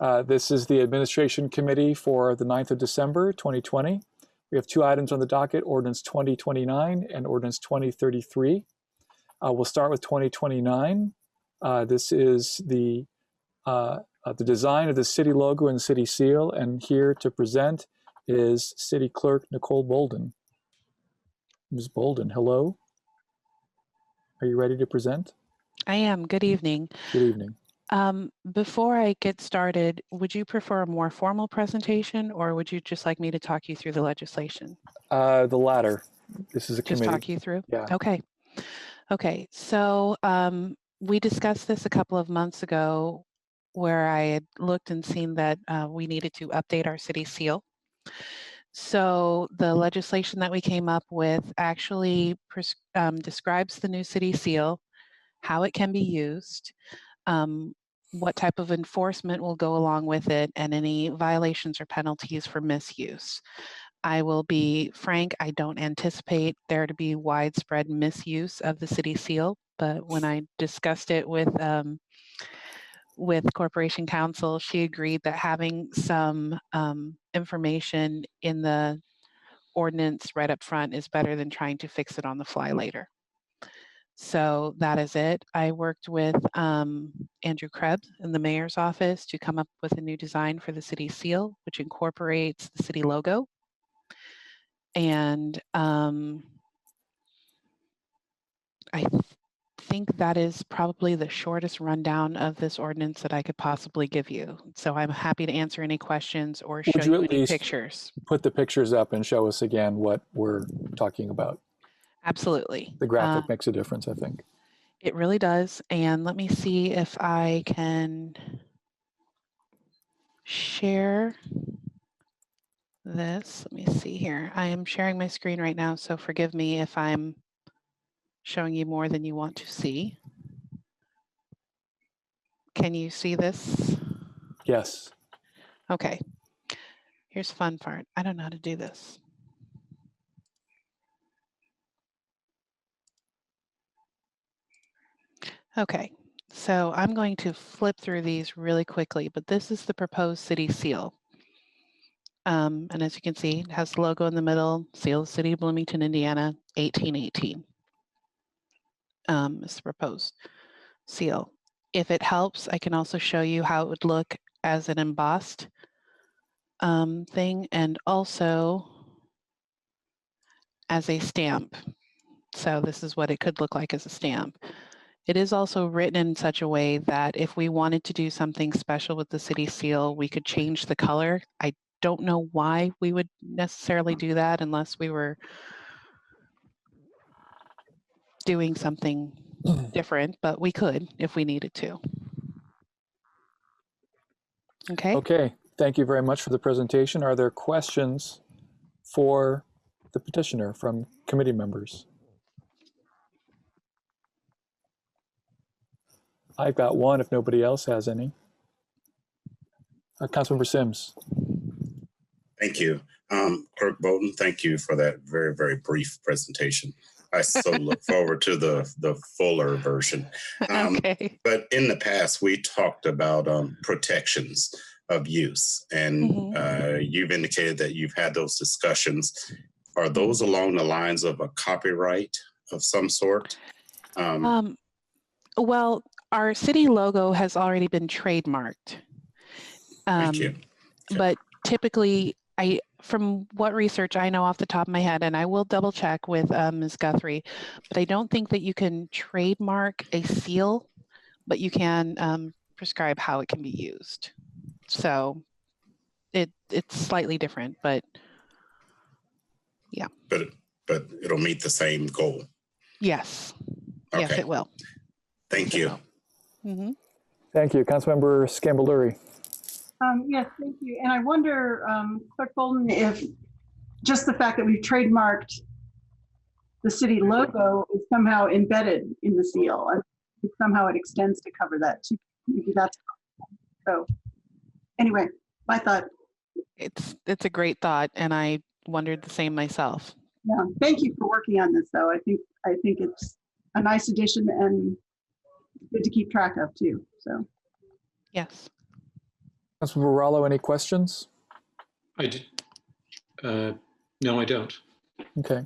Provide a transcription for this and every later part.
This is the Administration Committee for the 9th of December, 2020. We have two items on the docket, Ordinance 2029 and Ordinance 2033. We'll start with 2029. This is the design of the city logo and city seal, and here to present is City Clerk Nicole Bolden. Ms. Bolden, hello. Are you ready to present? I am. Good evening. Good evening. Before I get started, would you prefer a more formal presentation, or would you just like me to talk you through the legislation? The latter. This is a committee. Just talk you through? Yeah. Okay. Okay. So we discussed this a couple of months ago, where I had looked and seen that we needed to update our city seal. So the legislation that we came up with actually describes the new city seal, how it can be used, what type of enforcement will go along with it, and any violations or penalties for misuse. I will be frank, I don't anticipate there to be widespread misuse of the city seal, but when I discussed it with Corporation Counsel, she agreed that having some information in the ordinance right up front is better than trying to fix it on the fly later. So that is it. I worked with Andrew Krebs in the mayor's office to come up with a new design for the city seal, which incorporates the city logo. And I think that is probably the shortest rundown of this ordinance that I could possibly give you. So I'm happy to answer any questions or show you any pictures. Put the pictures up and show us again what we're talking about. Absolutely. The graphic makes a difference, I think. It really does. And let me see if I can share this. Let me see here. I am sharing my screen right now, so forgive me if I'm showing you more than you want to see. Can you see this? Yes. Okay. Here's the fun part. I don't know how to do this. Okay, so I'm going to flip through these really quickly, but this is the proposed city seal. And as you can see, it has the logo in the middle, seal of the city of Bloomington, Indiana, 1818. Is the proposed seal. If it helps, I can also show you how it would look as an embossed thing, and also as a stamp. So this is what it could look like as a stamp. It is also written in such a way that if we wanted to do something special with the city seal, we could change the color. I don't know why we would necessarily do that unless we were doing something different, but we could if we needed to. Okay. Okay, thank you very much for the presentation. Are there questions for the petitioner from committee members? I've got one if nobody else has any. Councilmember Sims. Thank you. Clerk Bolden, thank you for that very, very brief presentation. I so look forward to the fuller version. Okay. But in the past, we talked about protections of use, and you've indicated that you've had those discussions. Are those along the lines of a copyright of some sort? Well, our city logo has already been trademarked. Thank you. Okay. But typically, from what research I know off the top of my head, and I will double check with Ms. Guthrie, but I don't think that you can trademark a seal, but you can prescribe how it can be used. So it's slightly different, but yeah. But it'll meet the same goal. Yes. Okay. Yes, it will. Thank you. Thank you. Councilmember Scambaluri. Yes, thank you. And I wonder, Clerk Bolden, if just the fact that we've trademarked the city logo is somehow embedded in the seal, and somehow it extends to cover that too. Maybe that's so. Anyway, my thought. It's a great thought, and I wondered the same myself. Yeah, thank you for working on this, though. I think it's a nice addition and good to keep track of too. So. Yes. Councilmember Rallo, any questions? I did. No, I don't. Okay.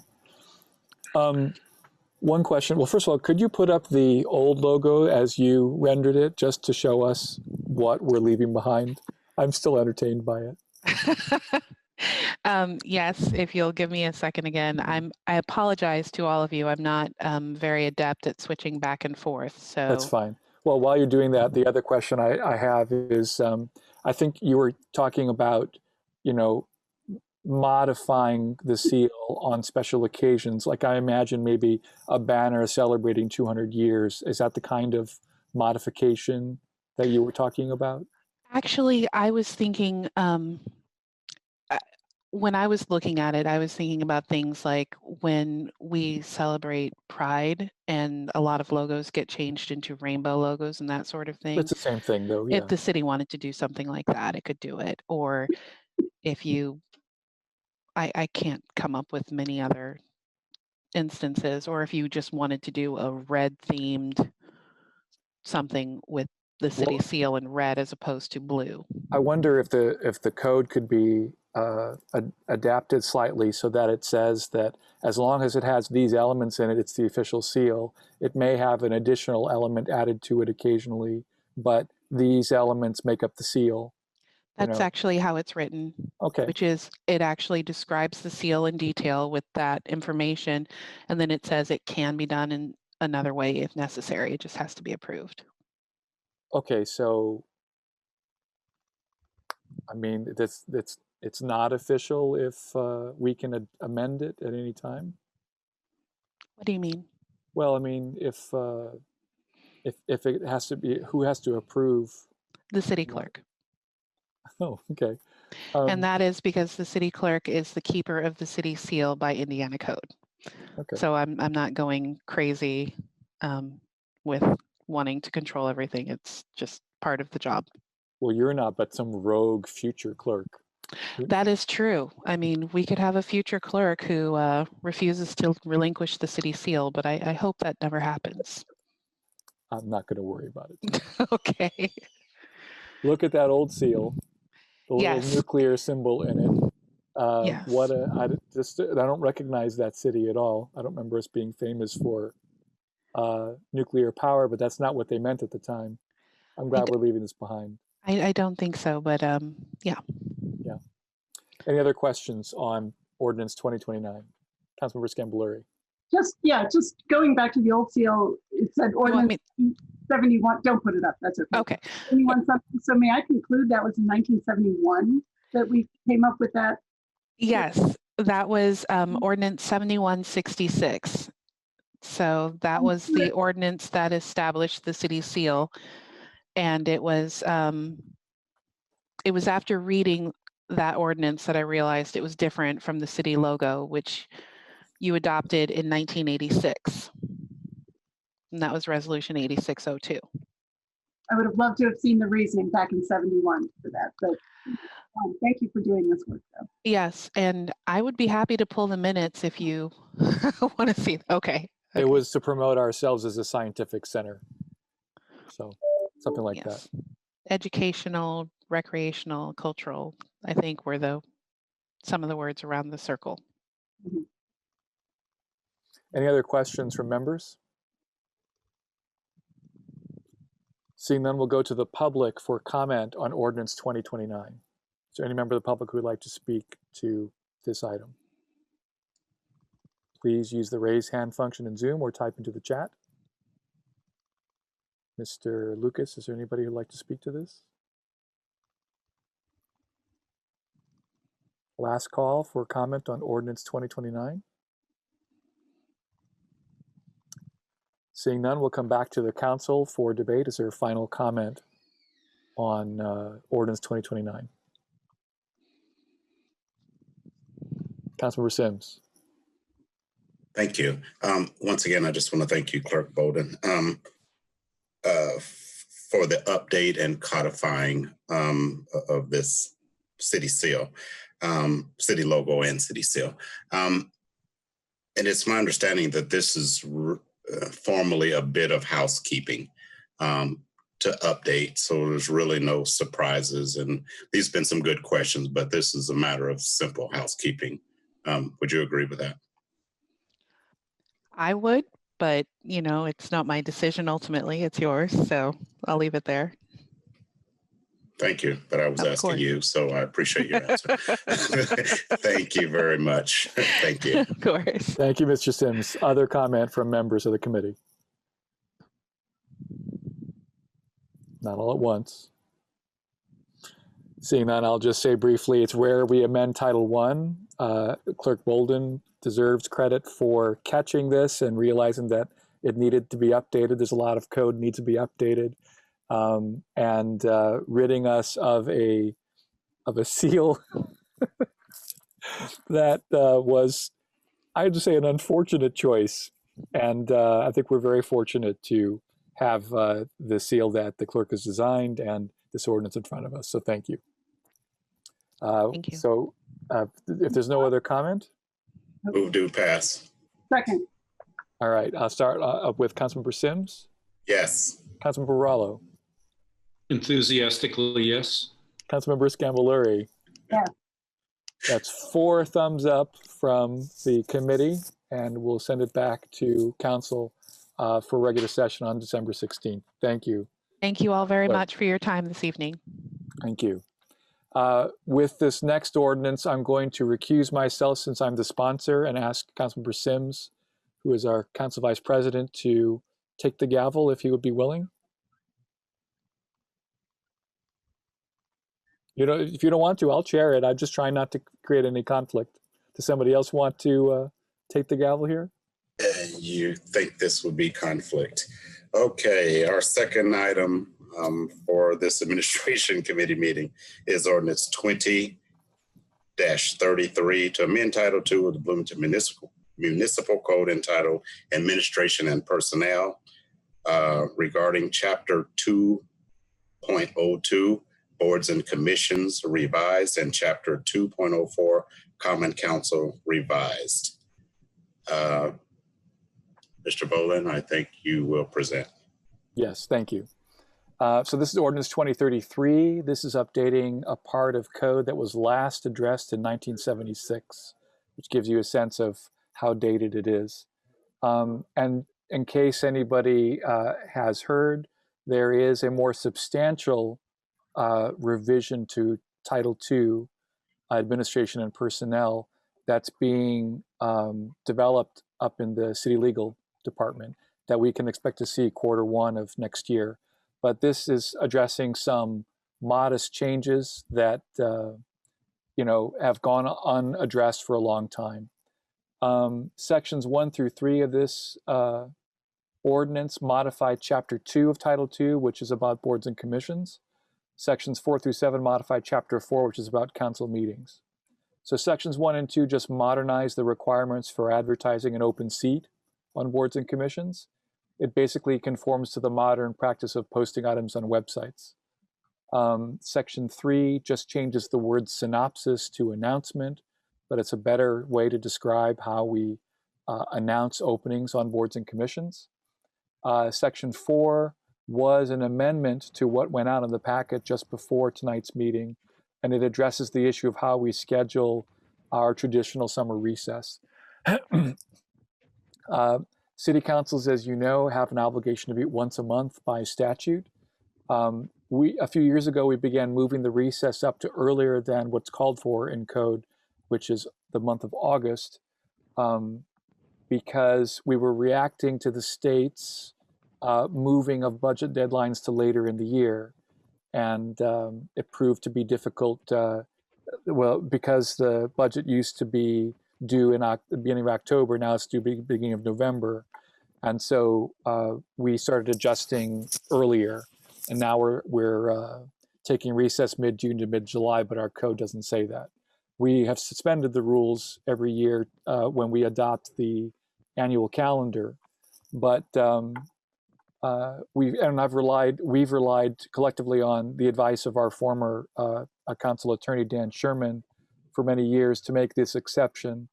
One question. Well, first of all, could you put up the old logo as you rendered it just to show us what we're leaving behind? I'm still entertained by it. Yes, if you'll give me a second again. I apologize to all of you. I'm not very adept at switching back and forth. So That's fine. Well, while you're doing that, the other question I have is, I think you were talking about, modifying the seal on special occasions. Like I imagine maybe a banner celebrating 200 years. Is that the kind of modification that you were talking about? actually, I was thinking, when I was looking at it, I was thinking about things like when we celebrate Pride and a lot of logos get changed into rainbow logos and that sort of thing. It's the same thing though, yeah. If the city wanted to do something like that, it could do it. Or if you, I can't come up with many other instances, or if you just wanted to do a red themed something with the city seal in red as opposed to blue. I wonder if the code could be adapted slightly so that it says that as long as it has these elements in it, it's the official seal. It may have an additional element added to it occasionally, but these elements make up the seal. That's actually how it's written. Okay. Which is, it actually describes the seal in detail with that information, and then it says it can be done in another way if necessary. It just has to be approved. Okay, so I mean, it's not official if we can amend it at any time. What do you mean? Well, I mean, if it has to be, who has to approve? The city clerk. Oh, okay. And that is because the city clerk is the keeper of the city seal by Indiana code. Okay. So I'm not going crazy with wanting to control everything. It's just part of the job. Well, you're not, but some rogue future clerk. That is true. I mean, we could have a future clerk who refuses to relinquish the city seal, but I hope that never happens. I'm not going to worry about it. Okay. Look at that old seal, the little Yes. nuclear symbol in it. Yes. I don't recognize that city at all. I don't remember us being famous for nuclear power, but that's not what they meant at the time. I'm glad we're leaving this behind. I don't think so, but yeah. Yeah. Any other questions on Ordinance 2029? Councilmember Scamboluri. Just going back to the old seal, it said Ordinance 71. Don't put it up. That's okay. Okay. 71 something. So may I conclude that was in 1971 that we came up with that? Yes, that was Ordinance 7166. So that was the ordinance that established the city seal, and it was after reading that ordinance that I realized it was different from the city logo, which you adopted in 1986. And that was Resolution 8602. I would have loved to have seen the reasoning back in 71 for that, but thank you for doing this work, though. Yes, and I would be happy to pull the minutes if you want to see. Okay. It was to promote ourselves as a scientific center. So something like that. Educational, recreational, cultural, I think were some of the words around the circle. Mm-hmm. Any other questions from members? Seeing none, we'll go to the public for comment on Ordinance 2029. Is there any member of the public who would like to speak to this item? Please use the raise hand function in Zoom or type into the chat. Mr. Lucas, is there anybody who'd like to speak to this? Last call for comment on Ordinance 2029. Seeing none, we'll come back to the council for debate. Is there a final comment on Ordinance 2029? Councilmember Sims. Thank you. Once again, I just want to thank you, Clerk Bowden, for the update and codifying of this city seal, city logo and city seal. And it's my understanding that this is formally a bit of housekeeping to to update, so there's really no surprises. And these have been some good questions, but this is a matter of simple housekeeping. Would you agree with that? I would, but you know, it's not my decision ultimately, it's yours. So I'll leave it there. Thank you, but I was asking you, so I appreciate your answer. Thank you very much. Thank you. Of course. Thank you, Mr. Sims. Other comment from members of the committee? Not all at once. Seeing none, I'll just say briefly, it's rare we amend Title I. Clerk Bolden deserves credit for catching this and realizing that it needed to be updated. There's a lot of code needs to be updated, and ridding us of a seal that was, I have to say, an unfortunate choice. And I think we're very fortunate to have the seal that the clerk has designed and this ordinance in front of us. So thank you. Thank you. So if there's no other comment. Move to pass. Second. All right, I'll start up with Councilmember Sims. Yes. Councilmember Rallo. Enthusiastically, yes. Councilmember Scamboluri. Yes. That's 4 thumbs up from the committee, and we'll send it back to council for regular session on December 16th. Thank you. Thank you all very Right. much for your time this evening. Thank you. With this next ordinance, I'm going to recuse myself since I'm the sponsor and ask Councilmember Sims, who is our council vice president, to take the gavel if he would be willing. You know, if you don't want to, I'll chair it. I'm just trying not to create any conflict. Does somebody else want to take the gavel here? You think this would be conflict? Okay, our second item for this administration committee meeting is ordinance 20-33 to amend Title II of the Bloomington Municipal Code entitled Administration and Personnel regarding Chapter 2.02 Boards and Commissions revised and Chapter 2.04 Common Council revised. Mr. Bolin, I think you will present. Yes, thank you. So this is ordinance 2033. This is updating a part of code that was last addressed in 1976, which gives you a sense of how dated it is. And in case anybody has heard, there is a more substantial revision to Title II, Administration and Personnel, that's being developed up in the City Legal Department that we can expect to see Q1 of next year. But this is addressing some modest changes that have gone unaddressed for a long time. Sections 1 through 3 of this ordinance modify Chapter 2 of Title II, which is about boards and commissions. Sections 4 through 7 modify Chapter 4, which is about council meetings. So sections 1 and 2 just modernize the requirements for advertising an open seat on boards and commissions. It basically conforms to the modern practice of posting items on websites. Section 3 just changes the word synopsis to announcement, but it's a better way to describe how we announce openings on boards and commissions. Section 4 was an amendment to what went out in the packet just before tonight's meeting, and it addresses the issue of how we schedule our traditional summer recess. City councils, as you know, have an obligation to meet once a month by statute. A few years ago, we began moving the recess up to earlier than what's called for in code, which is the month of August, because we were reacting to the state's moving of budget deadlines to later in the year. And it proved to be difficult, because the budget used to be due in the beginning of October, now it's due beginning of November. And so we started adjusting earlier, and now we're taking recess mid-June to mid-July, but our code doesn't say that. We have suspended the rules every year when we adopt the annual calendar, but we've relied collectively on the advice of our former council attorney, Dan Sherman, for many years to make this exception.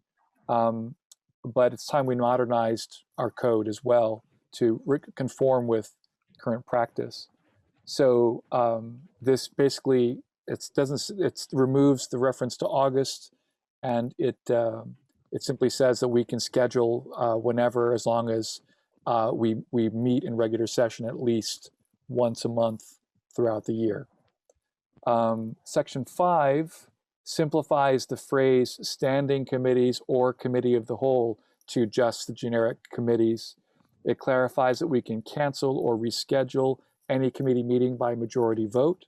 But it's time we modernized our code as well to conform with current practice. So this basically it removes the reference to August, and it simply says that we can schedule whenever, as long as we meet in regular session at least once a month throughout the year. Section 5 simplifies the phrase standing committees or committee of the whole to just the generic committees. It clarifies that we can cancel or reschedule any committee meeting by majority vote.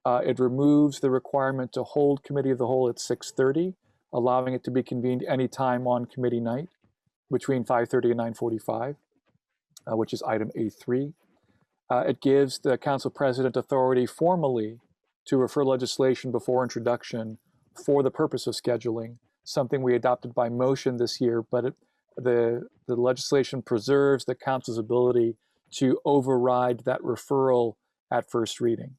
It removes the requirement to hold committee of the whole at 6:30, allowing it to be convened anytime on committee night between 5:30 and 9:45, which is item A3. It gives the council president authority formally to refer legislation before introduction for the purpose of scheduling, something we adopted by motion this year, but the legislation preserves the council's ability to override that referral at first reading.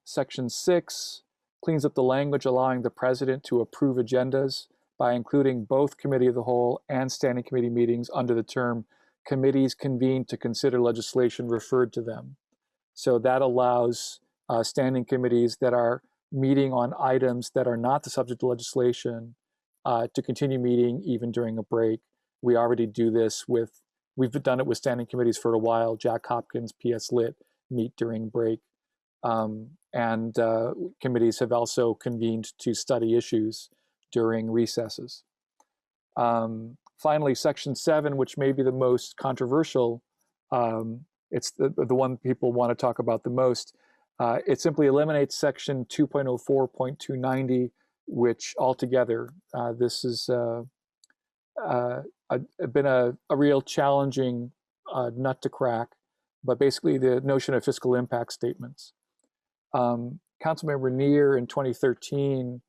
Section 6 cleans up the language allowing the president to approve agendas by including both committee of the whole and standing committee meetings under the term committees convened to consider legislation referred to them. So that allows standing committees that are meeting on items that are not the subject of legislation to continue meeting even during a break. We already do this we've done it with standing committees for a while. Jack Hopkins, PS Lit meet during break. And committees have also convened to study issues during recesses. Finally, Section 7, which may be the most controversial, it's the one people want to talk about the most. It simply eliminates Section 2.04.290, which altogether, this has been a real challenging nut to crack, but basically the notion of fiscal impact statements. Councilmember Neer in 2013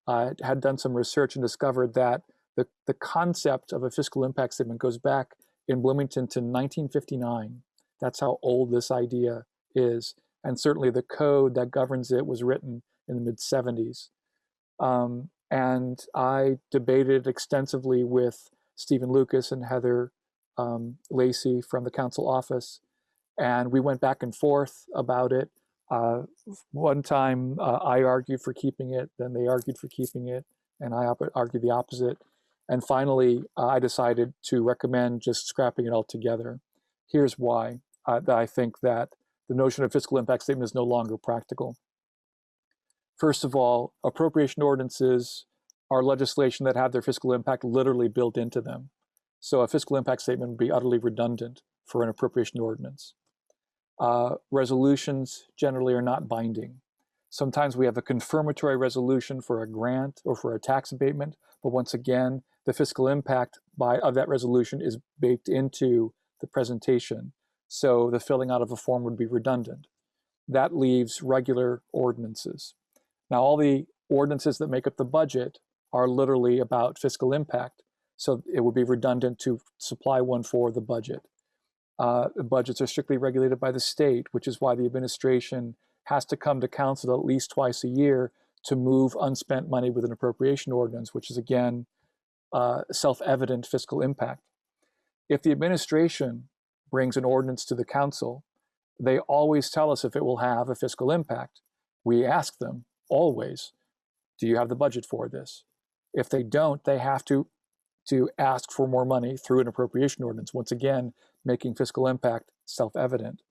had done some research and discovered that the concept of a fiscal impact statement goes back in Bloomington to 1959. That's how old this idea is. And certainly the code that governs it was written in the mid-70s. And I debated extensively with Stephen Lucas and Heather Lacey from the council office. And we went back and forth about it. One time I argued for keeping it, then they argued for keeping it, and I argued the opposite. And finally, I decided to recommend just scrapping it altogether. Here's why that I think that the notion of fiscal impact statement is no longer practical. First of all, appropriation ordinances are legislation that have their fiscal impact literally built into them. So a fiscal impact statement would be utterly redundant for an appropriation ordinance. Resolutions generally are not binding. Sometimes we have a confirmatory resolution for a grant or for a tax abatement, but once again, the fiscal impact of that resolution is baked into the presentation. So the filling out of a form would be redundant. That leaves regular ordinances. Now, all the ordinances that make up the budget are literally about fiscal impact. So it would be redundant to supply one for the budget. Budgets are strictly regulated by the state, which is why the administration has to come to council at least twice a year to move unspent money with an appropriation ordinance, which is again, self-evident fiscal impact. If the administration brings an ordinance to the council, they always tell us if it will have a fiscal impact. We ask them always, do you have the budget for this? If they don't, they have to ask for more money through an appropriation ordinance, once again, making fiscal impact self-evident.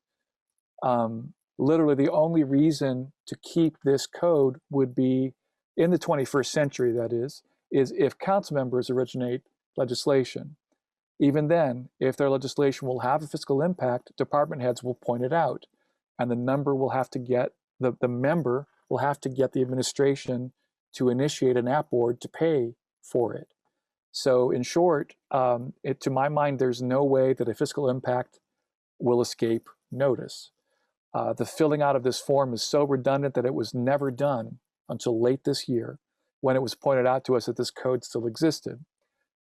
Literally, the only reason to keep this code would be, in the 21st century, that is if council members originate legislation. Even then, if their legislation will have a fiscal impact, department heads will point it out, and the member will have to get the administration to initiate an app board to pay for it. So in short, to my mind, there's no way that a fiscal impact will escape notice. The filling out of this form is so redundant that it was never done until late this year, when it was pointed out to us that this code still existed.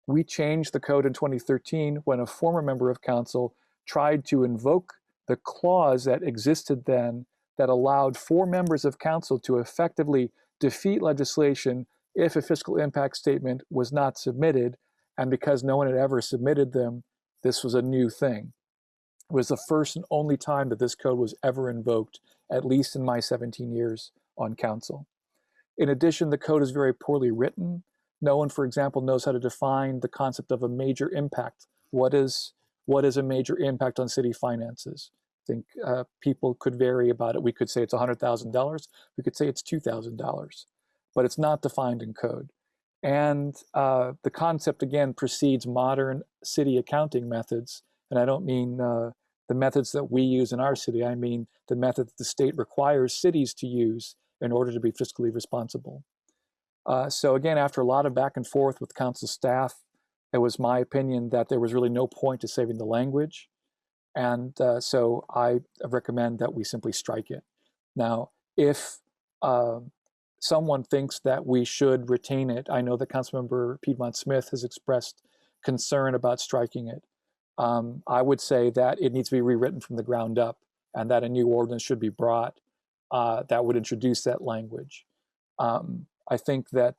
We changed the code in 2013 when a former member of council tried to invoke the clause that existed then that allowed 4 members of council to effectively defeat legislation if a fiscal impact statement was not submitted. And because no one had ever submitted them, this was a new thing. It was the first and only time that this code was ever invoked, at least in my 17 years on council. In addition, the code is very poorly written. No one, for example, knows how to define the concept of a major impact. What is a major impact on city finances? I think people could vary about it. We could say it's $100,000. We could say it's $2,000, but it's not defined in code. And the concept, again, precedes modern city accounting methods. And I don't mean the methods that we use in our city. I mean the method that the state requires cities to use in order to be fiscally responsible. So again, after a lot of back and forth with council staff, it was my opinion that there was really no point to saving the language. And so I recommend that we simply strike it. Now, if someone thinks that we should retain it, I know that Councilmember Piedmont Smith has expressed concern about striking it. I would say that it needs to be rewritten from the ground up and that a new ordinance should be brought that would introduce that language. I think that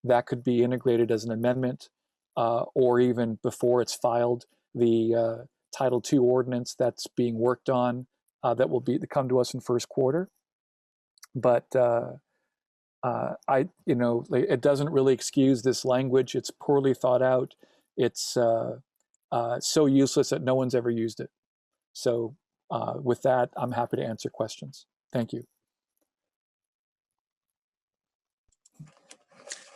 that could be integrated as an amendment or even before it's filed, the Title II ordinance that's being worked on that will come to us in first quarter. But it doesn't really excuse this language. It's poorly thought out. It's so useless that no one's ever used it. So with that, I'm happy to answer questions. Thank you.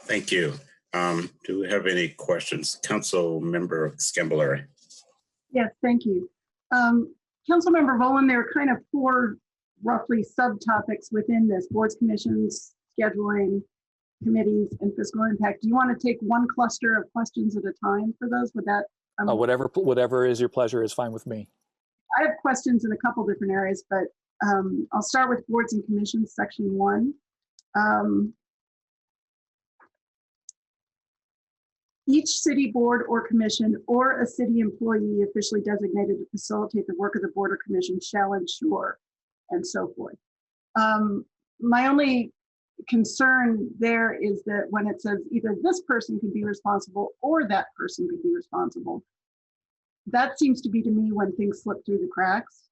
Thank you. Do we have any questions? Council Member Scambolari. Yes, thank you. Councilmember Volin, there are kind of four roughly subtopics within this: boards, commissions, scheduling, committees, and fiscal impact. Do you want to take one cluster of questions at a time for those? Would that? Whatever is your pleasure is fine with me. I have questions in a couple different areas, but I'll start with boards and commissions, section 1. Each city board or commission or a city employee officially designated to facilitate the work of the board or commission shall ensure, and so forth. My only concern there is that when it says either this person could be responsible or that person could be responsible, that seems to be to me when things slip through the cracks.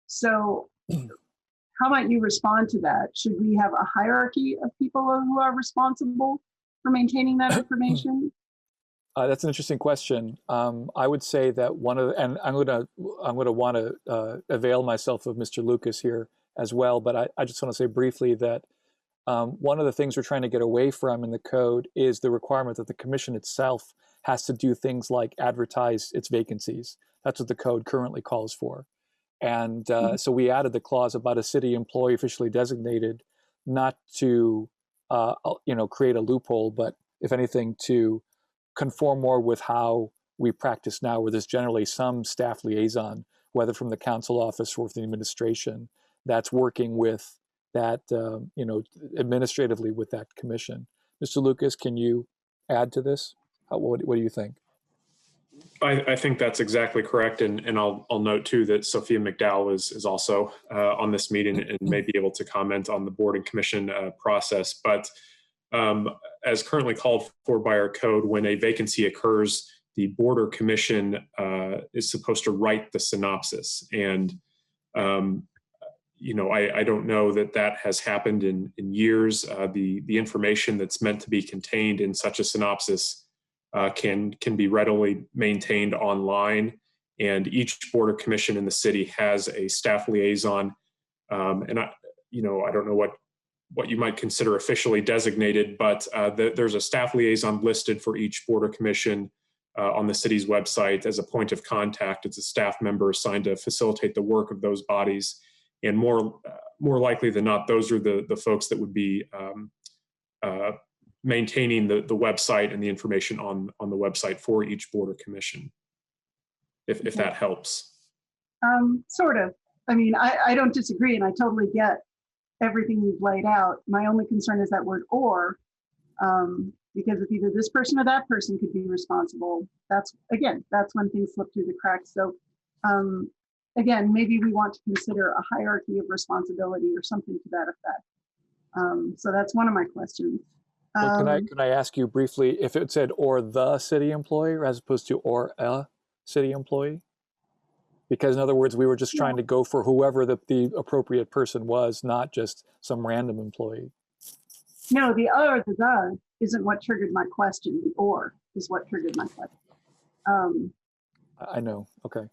So how might you respond to that? Should we have a hierarchy of people who are responsible for maintaining that information? That's an interesting question. I would say that and I'm gonna want to avail myself of Mr. Lucas here as well, but I just want to say briefly that one of the things we're trying to get away from in the code is the requirement that the commission itself has to do things like advertise its vacancies. That's what the code currently calls for. And so we added the clause about a city employee officially designated, not to create a loophole, but if anything, to conform more with how we practice now, where there's generally some staff liaison, whether from the council office or from the administration, that's working with that, administratively with that commission. Mr. Lucas, can you add to this? What do you think? I think that's exactly correct, and I'll note too that Sophia McDowell is also on this meeting and may be able to comment on the board and commission process. But as currently called for by our code, when a vacancy occurs, the board or commission is supposed to write the synopsis. And I don't know that has happened in years. The information that's meant to be contained in such a synopsis can be readily maintained online, and each board or commission in the city has a staff liaison. And I don't know what you might consider officially designated, but there's a staff liaison listed for each board or commission on the city's website as a point of contact. It's a staff member assigned to facilitate the work of those bodies, and more likely than not, those are the folks that would be maintaining the website and the information on the website for each board or commission, if that helps. Sort of. I mean, I don't disagree, and I totally get everything you've laid out. My only concern is that word "or," because if either this person or that person could be responsible, that's when things slip through the cracks. So again, maybe we want to consider a hierarchy of responsibility or something to that effect. So that's one of my questions. Well, can I ask you briefly if it said "or the city employee" as opposed to "or a city employee"? Because in other words, we were just trying to go for whoever the appropriate person was, not just some random employee. No, the isn't what triggered my question. The or is what triggered my question. I know. Okay.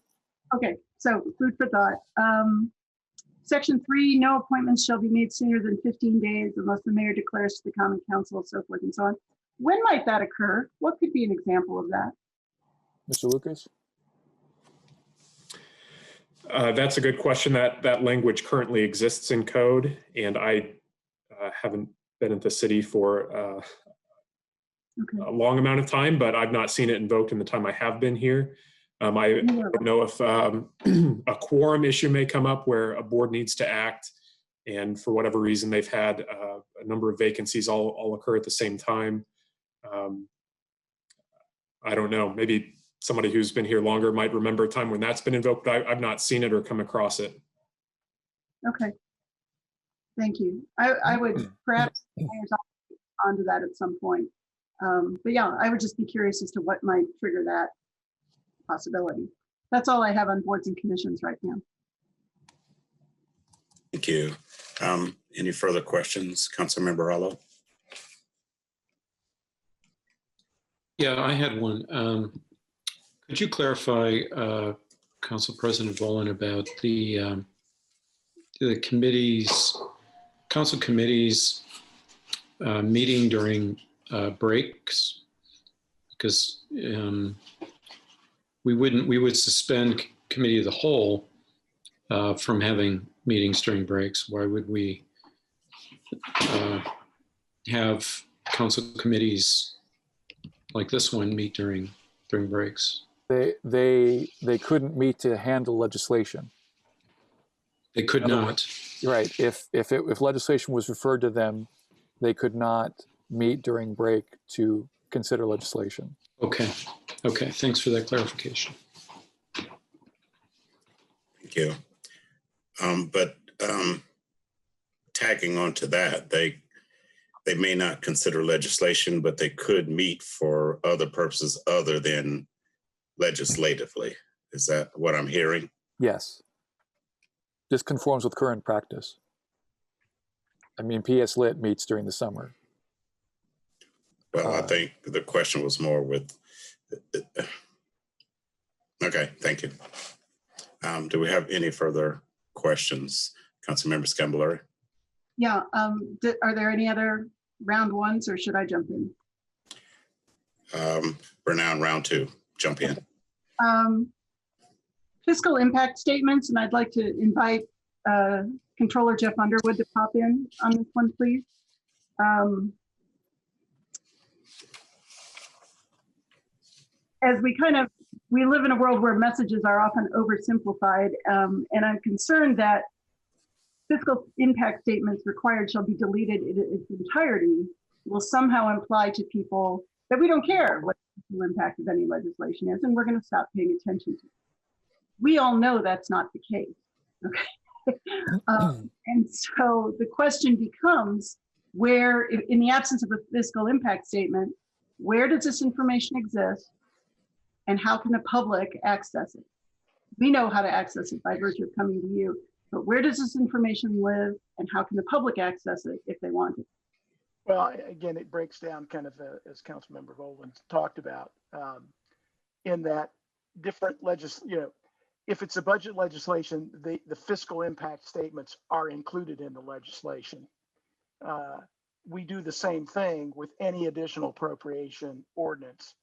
Okay, so food for thought. Section 3, no appointments shall be made sooner than 15 days unless the mayor declares to the common council, so forth and so on. When might that occur? What could be an example of that? Mr. Lucas? That's a good question. That language currently exists in code, and I haven't been at the city for a long amount of time, but I've not seen it invoked in the time I have been here. I don't know if a quorum issue may come up where a board needs to act, and for whatever reason they've had a number of vacancies all occur at the same time. I don't know. Maybe somebody who's been here longer might remember a time when that's been invoked, but I've not seen it or come across it. Okay. Thank you. I would perhaps onto that at some point. But yeah, I would just be curious as to what might trigger that possibility. That's all I have on boards and commissions right now. Thank you. Any further questions, Councilmember Rallo? Yeah, I had one. Could you clarify, Council President Volin, about the committees, council committees meeting during breaks? Because we would suspend committee of the whole from having meetings during breaks. Why would we have council committees like this one meet during breaks? They couldn't meet to handle legislation. They could not. Right. If legislation was referred to them, they could not meet during break to consider legislation. Okay. Okay. Thanks for that clarification. Thank you. But tagging on to that, they may not consider legislation, but they could meet for other purposes other than legislatively. Is that what I'm hearing? Yes. This conforms with current practice. I mean, PS Lit meets during the summer. Well, I think the question was more with, okay, thank you. Do we have any further questions? Councilmember Scambolari? Yeah, are there any other round ones or should I jump in? We're now in round 2, jump in. Fiscal impact statements, and I'd like to invite Controller Jeff Underwood to pop in on this one, please. As we live in a world where messages are often oversimplified, and I'm concerned that fiscal impact statements required shall be deleted in its entirety will somehow imply to people that we don't care what the fiscal impact of any legislation is, and we're going to stop paying attention to it. We all know that's not the case. Okay. And so the question becomes, where, in the absence of a fiscal impact statement, where does this information exist and how can the public access it? We know how to access it by virtue of coming to you, but where does this information live and how can the public access it if they want it? Well, again, it breaks down kind of as Councilmember Volin talked about, in that different if it's a budget legislation, the fiscal impact statements are included in the legislation. We do the same thing with any additional appropriation ordinance.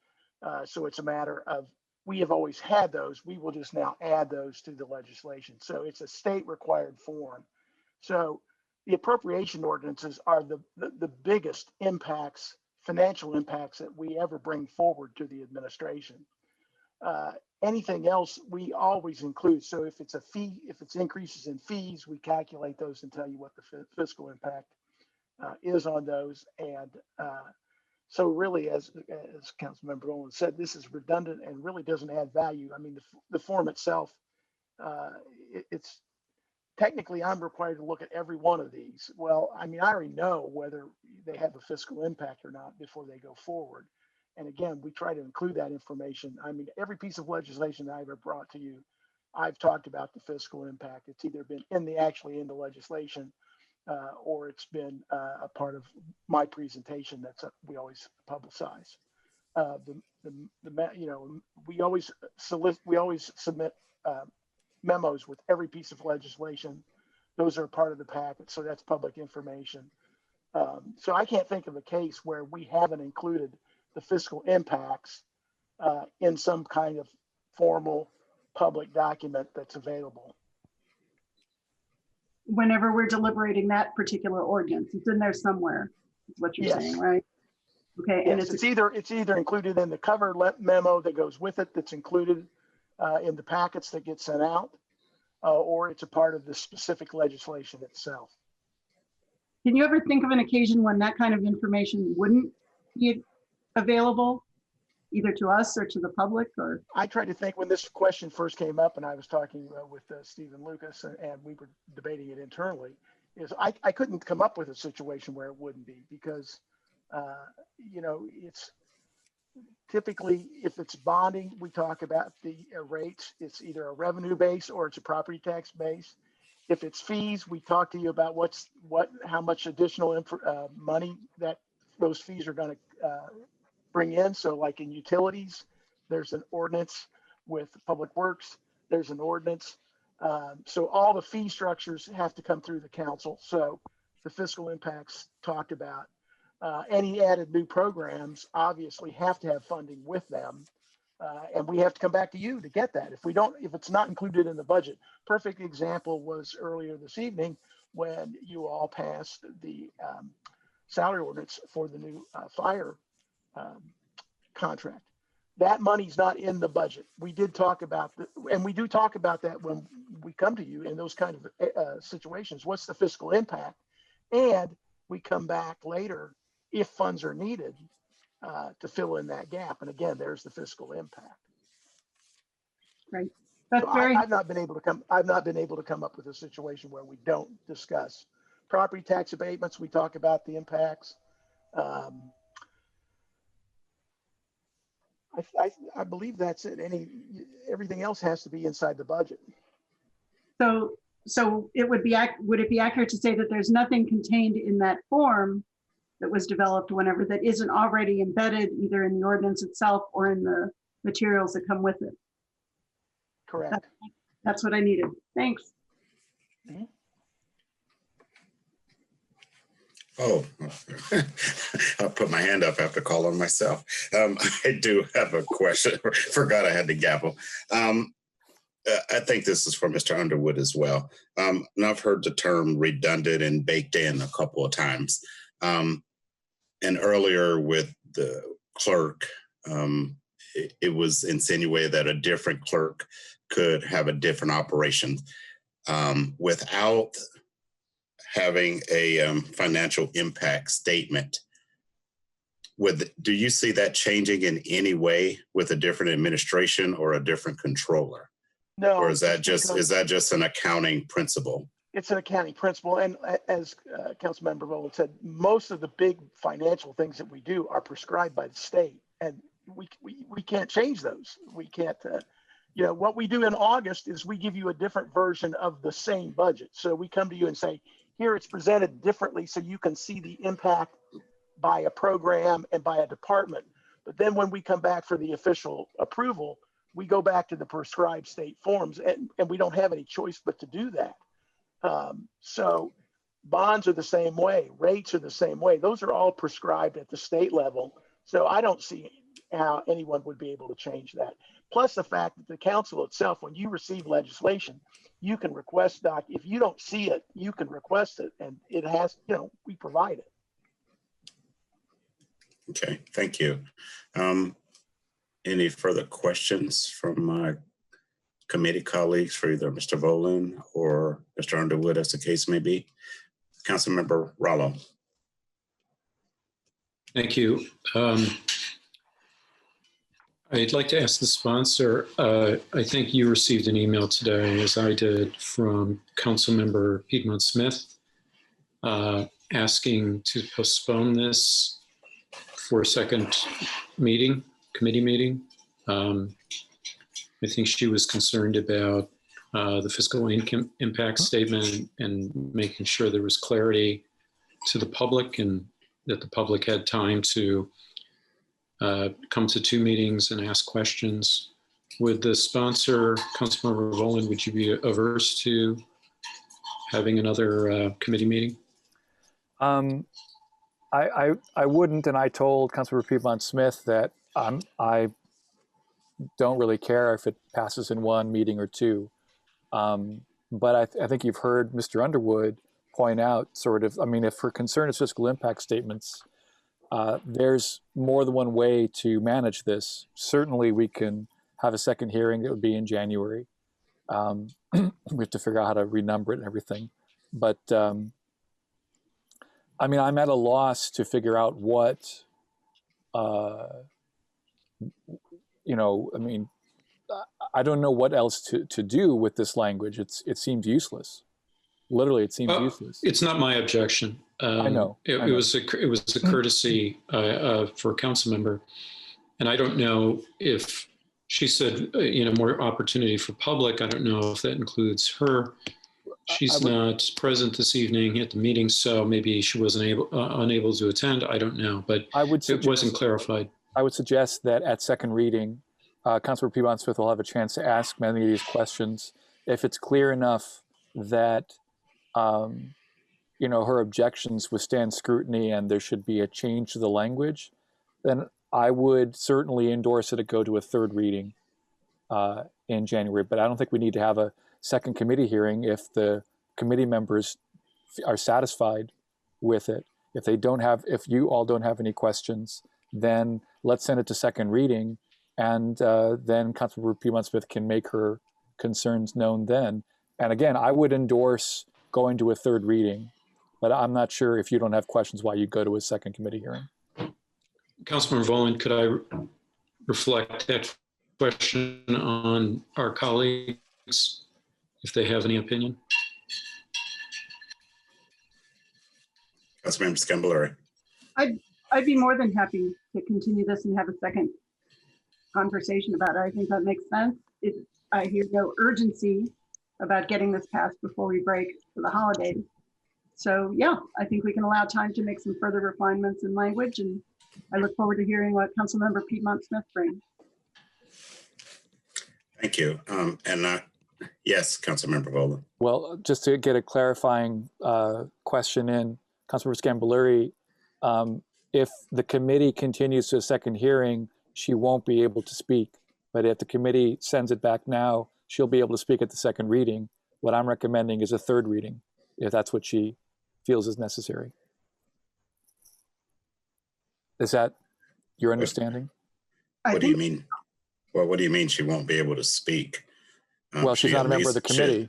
So it's a matter of, we have always had those, we will just now add those to the legislation. So it's a state required form. So the appropriation ordinances are the biggest impacts, financial impacts that we ever bring forward to the administration. Anything else we always include. So if it's a fee, if it's increases in fees, we calculate those and tell you what the fiscal impact is on those. And so really, as Councilmember Volin said, this is redundant and really doesn't add value. I mean, the form itself, it's technically I'm required to look at every one of these. Well, I mean, I already know whether they have a fiscal impact or not before they go forward. And again, we try to include that information. I mean, every piece of legislation that I ever brought to you I've talked about the fiscal impact. It's either been actually in the legislation, or it's been a part of my presentation we always publicize. We always submit memos with every piece of legislation. Those are part of the packet, so that's public information. So I can't think of a case where we haven't included the fiscal impacts in some kind of formal public document that's available. Whenever we're deliberating that particular ordinance, it's in there somewhere. Is what you're saying, right? Okay, and yes, it's either included in the cover memo that goes with it, that's included in the packets that get sent out, or it's a part of the specific legislation itself. Can you ever think of an occasion when that kind of information wouldn't be available, either to us or to the public? Or I tried to think when this question first came up, and I was talking with Stephen Lucas, and we were debating it internally, is I couldn't come up with a situation where it wouldn't be, because it's typically, if it's bonding, we talk about the rates. It's either a revenue base or it's a property tax base. If it's fees, we talk to you about how much additional money that those fees are going to bring in. So like in utilities, there's an ordinance. With public works, there's an ordinance. So all the fee structures have to come through the council. So the fiscal impacts talked about. Any added new programs obviously have to have funding with them. And we have to come back to you to get that. If it's not included in the budget. Perfect example was earlier this evening when you all passed the salary ordinance for the new fire contract. That money's not in the budget. We did talk about and we do talk about that when we come to you in those kind of situations. What's the fiscal impact? And we come back later if funds are needed to fill in that gap. And again, there's the fiscal impact. Right. That's So very. I've not been able to come up with a situation where we don't discuss property tax abatements. We talk about the impacts. I believe that's it. Everything else has to be inside the budget. So would it be accurate to say that there's nothing contained in that form that was developed whenever that isn't already embedded either in the ordinance itself or in the materials that come with it? Correct. That's what I needed. Thanks. Mm-hmm. Oh, I'll put my hand up after calling myself. I do have a question. Forgot I had the gavel. I think this is for Mr. Underwood as well. And I've heard the term redundant and baked in a couple of times. And earlier with the clerk, it was insinuated that a different clerk could have a different operation without having a financial impact statement. Do you see that changing in any way with a different administration or a different controller? No. Or is that just an accounting principle? It's an accounting principle. And as Councilmember Rowland said, most of the big financial things that we do are prescribed by the state. And we can't change those. We can't, what we do in August is we give you a different version of the same budget. So we come to you and say, here it's presented differently so you can see the impact by a program and by a department. But then when we come back for the official approval, we go back to the prescribed state forms, and we don't have any choice but to do that. So bonds are the same way, rates are the same way. Those are all prescribed at the state level. So I don't see how anyone would be able to change that. Plus the fact that the council itself, when you receive legislation, you can request if you don't see it, you can request it, and it has, we provide it. Okay, thank you. Any further questions from my committee colleagues for either Mr. Volan or Mr. Underwood, as the case may be? Councilmember Rollo. Thank you. I'd like to ask the sponsor, I think you received an email today, as I did, from Councilmember Piedmont Smith, asking to postpone this for a second committee meeting. I think she was concerned about the fiscal impact statement and making sure there was clarity to the public and that the public had time to come to 2 meetings and ask questions. Would the sponsor, Councilmember Volan, would you be averse to having another committee meeting? I wouldn't, and I told Councilmember Piedmont Smith that I don't really care if it passes in 1 meeting or 2. But I think you've heard Mr. Underwood point out sort of, I mean, if her concern is fiscal impact statements, there's more than one way to manage this. Certainly we can have a second hearing that would be in January. We have to figure out how to renumber it and everything. But I mean, I'm at a loss to figure out what, you know, I mean, I don't know what else to do with this language. It seems useless. Literally, it seems useless. It's not my objection. I know. It was a courtesy for a council member, and I don't know if she said you know, more opportunity for public. I don't know if that includes her. She's not present this evening at the meeting, so maybe she wasn't unable to attend. I don't know, but it wasn't clarified. I would suggest that at second reading, Councilor Piedmont Smith will have a chance to ask many of these questions. If it's clear enough that you know, her objections withstand scrutiny and there should be a change to the language, then I would certainly endorse it to go to a 3rd reading in January. But I don't think we need to have a second committee hearing if the committee members are satisfied with it. If you all don't have any questions, then let's send it to second reading, and then Councilmember Piedmont Smith can make her concerns known then. And again, I would endorse going to a 3rd reading, but I'm not sure if you don't have questions why you go to a second committee hearing. Councilmember Volan, could I reflect that question on our colleagues if they have any opinion? Councilmember Scambolari. I'd be more than happy to continue this and have a second conversation about it. I think that makes sense. I hear no urgency about getting this passed before we break for the holidays. So yeah, I think we can allow time to make some further refinements in language, and I look forward to hearing what Councilmember Piedmont Smith brings. Thank you. Yes, Councilmember Volan. Well, just to get a clarifying question in, Councilmember Scambolari, if the committee continues to a second hearing, she won't be able to speak. But if the committee sends it back now, she'll be able to speak at the second reading. What I'm recommending is a 3rd reading, if that's what she feels is necessary. Is that your understanding? What do you mean? Well, what do you mean she won't be able to speak? Well, she's not a member of the committee.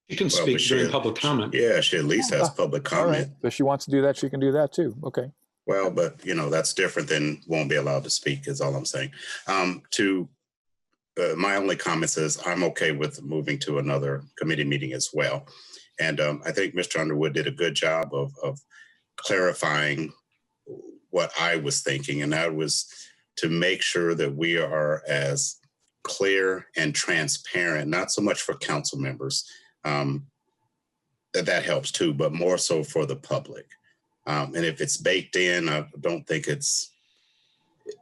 She can speak during public comment. Yeah, she at least has public comment. Right. If she wants to do that, she can do that too. Okay. Well, but you know, that's different than won't be allowed to speak is all I'm saying. My only comments is I'm okay with moving to another committee meeting as well. And I think Mr. Underwood did a good job of clarifying what I was thinking, and that was to make sure that we are as clear and transparent, not so much for council members, that helps too, but more so for the public. And if it's baked in, I don't think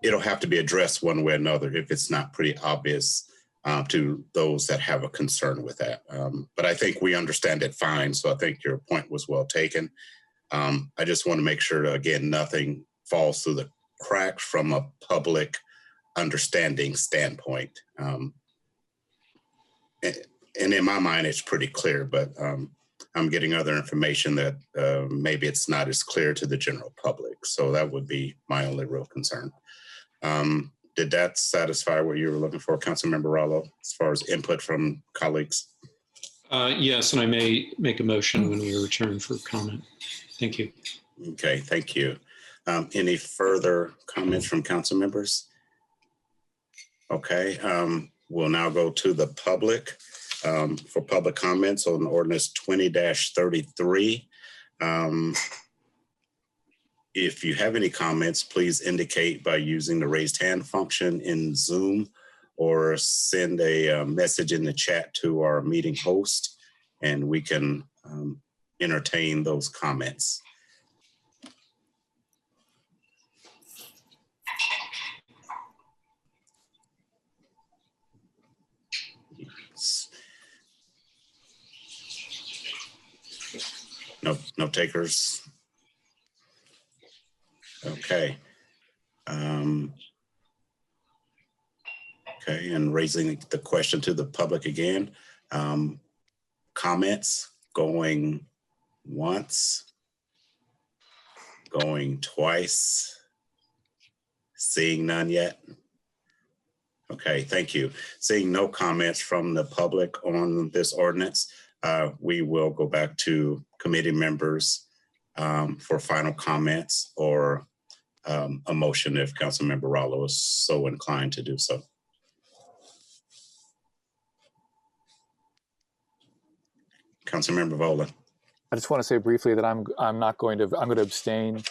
it'll have to be addressed one way or another if it's not pretty obvious to those that have a concern with that. But I think we understand it fine. So I think your point was well taken. I just want to make sure, again, nothing falls through the cracks from a public understanding standpoint. And in my mind, it's pretty clear, but I'm getting other information that maybe it's not as clear to the general public. So that would be my only real concern. Did that satisfy what you were looking for, Councilmember Rallo, as far as input from colleagues? Yes, and I may make a motion when we return for comment. Thank you. Okay, thank you. Any further comments from council members? Okay, we'll now go to the public for public comments on Ordinance 20-33. If you have any comments, please indicate by using the raised hand function in Zoom or send a message in the chat to our meeting host, and we can entertain those comments. No takers. Okay. Okay, and raising the question to the public again. Comments going once, going twice, seeing none yet. Okay, thank you. Seeing no comments from the public on this ordinance, we will go back to committee members for final comments or a motion if Councilmember Rallo is so inclined to do so. Councilmember Vola. I just want to say briefly that I'm going to abstain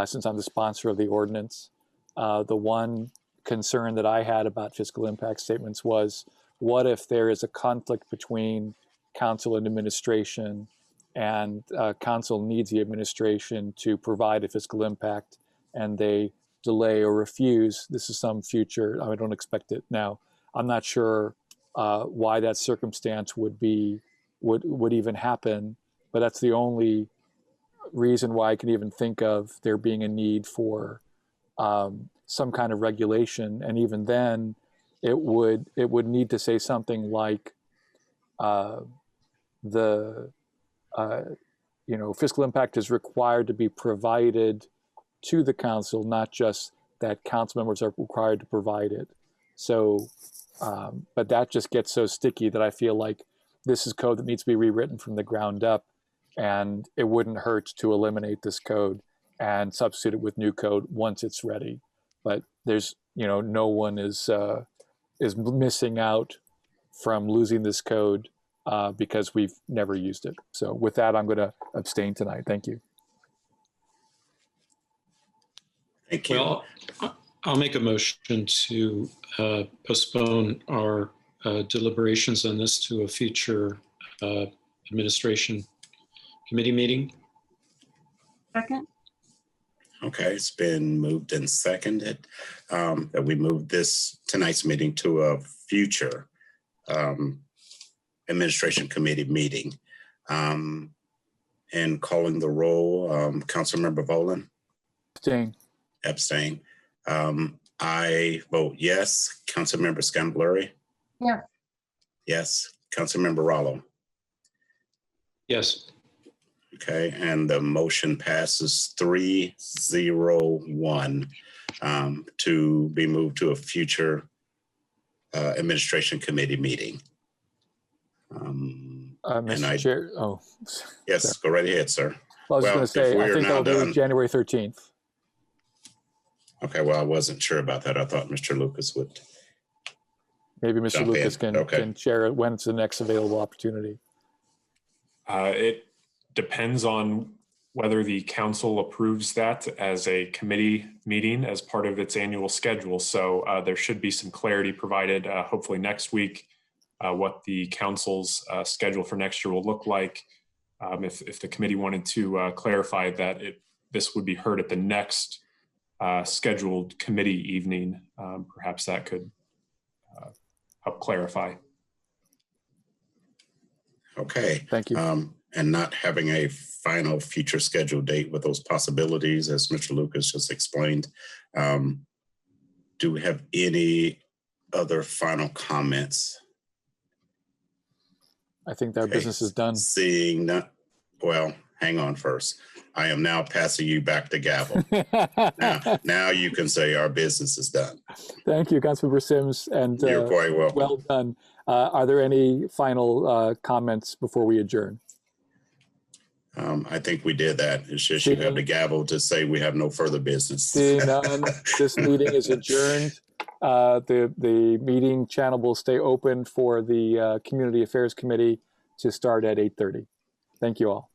since I'm the sponsor of the ordinance. The one concern that I had about fiscal impact statements was, what if there is a conflict between council and administration, and council needs the administration to provide a fiscal impact, and they delay or refuse? This is some future, I don't expect it now. I'm not sure why that circumstance would even happen, but that's the only reason why I can even think of there being a need for some kind of regulation. And even then, it would need to say something like fiscal impact is required to be provided to the council, not just that council members are required to provide it. So, but that just gets so sticky that I feel like this is code that needs to be rewritten from the ground up, and it wouldn't hurt to eliminate this code and substitute it with new code once it's ready. But there's, no one is missing out from losing this code because we've never used it. So with that, I'm going to abstain tonight. Thank you. Thank you. Well, I'll make a motion to postpone our deliberations on this to a future administration committee meeting. Second. Okay, it's been moved and seconded that we move tonight's meeting to a future administration committee meeting. And calling the roll, Councilmember Volan. Abstain. I vote yes. Councilmember Scambluri. Yeah. Yes. Councilmember Rallo. Yes. Okay, and the motion passes 3-0-1 to be moved to a future administration committee meeting. Mr. Chair, yes, sorry. Go right ahead, sir. Well, I was just going to say, I think that'll be January 13th. Okay, well, I wasn't sure about that. I thought Mr. Lucas would. Maybe Mr. Lucas can share it when it's the next available opportunity. It depends on whether the council approves that as a committee meeting as part of its annual schedule. So there should be some clarity provided, hopefully next week, what the council's schedule for next year will look like. If the committee wanted to clarify that this would be heard at the next scheduled committee evening, perhaps that could help clarify. Okay. Thank you. And not having a final future scheduled date with those possibilities, as Mr. Lucas just explained. Do we have any other final comments? I think our business is done. Seeing that, well, hang on first. I am now passing you back the gavel. now you can say our business is done. Thank you, Councilmember Sims, and you're quite welcome. Well done. Are there any final comments before we adjourn? I think we did that. It's just you have the gavel to say we have no further business. Seeing none, this meeting is adjourned. The meeting channel will stay open for the Community Affairs Committee to start at 8:30. Thank you all.